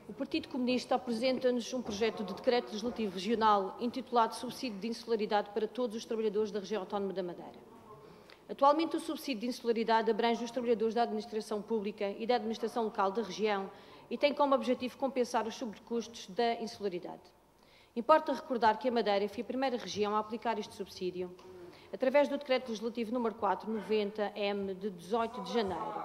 O Partido Comunista apresenta-nos um projeto de decreto legislativo regional intitulado Subsídio de Insularidade para todos os trabalhadores da região autónoma da Madeira. Atualmente, o subsídio de insularidade abrange os trabalhadores da administração pública e da administração local da região e tem como objetivo compensar os sobrecustos da insularidade. Importa recordar que a Madeira foi a primeira região a aplicar este subsídio, através do Decreto Legislativo nº 490-M de 18 de janeiro.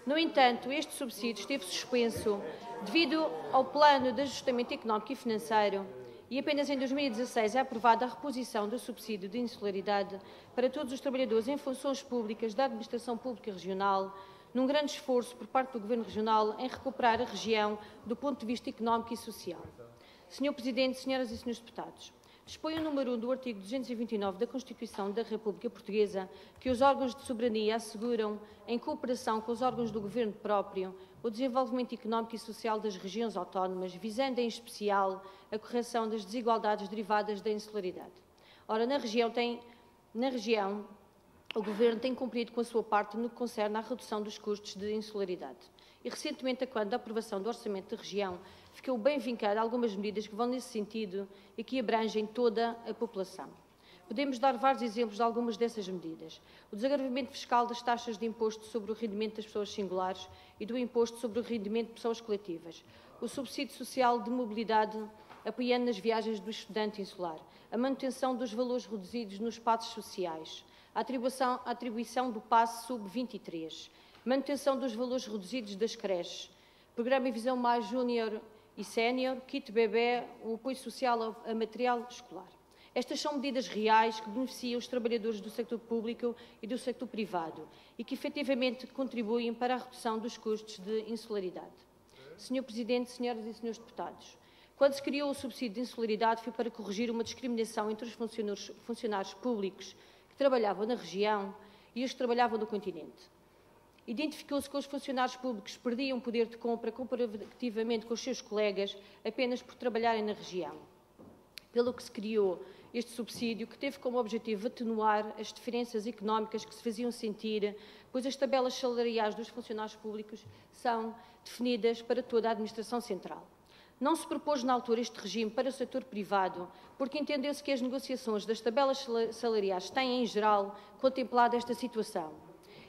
No entanto, este subsídio esteve suspenso devido ao Plano de Ajustamento Económico e Financeiro e apenas em 2016 é aprovada a reposição do subsídio de insularidade para todos os trabalhadores em funções públicas da Administração Pública Regional, num grande esforço por parte do Governo Regional em recuperar a região do ponto de vista económico e social. Senhor Presidente, Senhoras e Senhores Deputados, dispõe o número 1 do artigo 229 da Constituição da República Portuguesa que os órgãos de soberania asseguram, em cooperação com os órgãos do Governo próprio, o desenvolvimento económico e social das regiões autónomas, visando em especial a correção das desigualdades derivadas da insularidade. Ora, na região, o Governo tem cumprido com a sua parte no que concerne à redução dos custos de insularidade. E, recentemente, quando a aprovação do Orçamento da região, ficou bem vincada algumas medidas que vão nesse sentido e que abrangem toda a população. Podemos dar vários exemplos de algumas dessas medidas. O desagravamento fiscal das taxas de imposto sobre o rendimento das pessoas singulares e do imposto sobre o rendimento de pessoas coletivas. O subsídio social de mobilidade, apoiando nas viagens do estudante insular. A manutenção dos valores reduzidos nos passos sociais. A atribuição do passe sub-23. Manutenção dos valores reduzidos das creches. Programa Visão Mais Júnior e Sénior, kit bebê, o apoio social a material escolar. Estas são medidas reais que beneficiam os trabalhadores do setor público e do setor privado e que efetivamente contribuem para a redução dos custos de insularidade. Senhor Presidente, Senhoras e Senhores Deputados, quando se criou o subsídio de insularidade foi para corrigir uma discriminação entre os funcionários públicos que trabalhavam na região e os que trabalhavam no continente. Identificou-se que os funcionários públicos perdiam poder de compra comparativamente com os seus colegas apenas por trabalharem na região. Pelo que se criou este subsídio, que teve como objetivo atenuar as diferenças económicas que se faziam sentir, pois as tabelas salariais dos funcionários públicos são definidas para toda a administração central. Não se propôs na altura este regime para o setor privado, porque entendeu-se que as negociações das tabelas salariais têm, em geral, contemplado esta situação.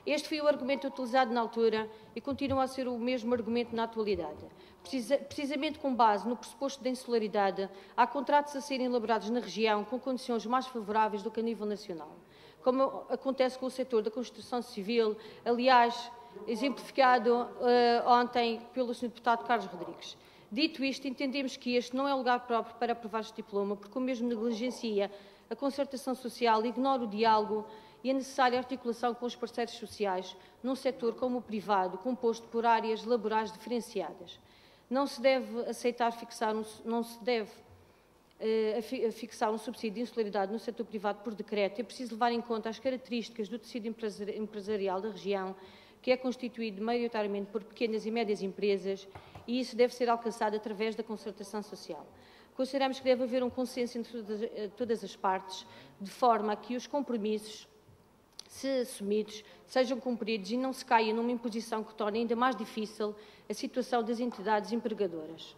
Este foi o argumento utilizado na altura e continua a ser o mesmo argumento na atualidade. Precisamente com base no pressuposto da insularidade, há contratos a serem elaborados na região com condições mais favoráveis do que a nível nacional, como acontece com o setor da construção civil, aliás, exemplificado ontem pelo Sr. Deputado Carlos Rodrigues. Dito isto, entendemos que este não é o lugar próprio para aprovar este diploma, porque o mesmo negligencia a concertação social, ignora o diálogo e a necessária articulação com os parceiros sociais num setor como o privado, composto por áreas laborais diferenciadas. Não se deve aceitar fixar um subsídio de insularidade no setor privado por decreto. É preciso levar em conta as características do tecido empresarial da região, que é constituído maioritariamente por pequenas e médias empresas, e isso deve ser alcançado através da concertação social. Consideramos que deve haver um consenso entre todas as partes, de forma a que os compromissos, se assumidos, sejam cumpridos e não se caia numa imposição que torne ainda mais difícil a situação das entidades empregadoras.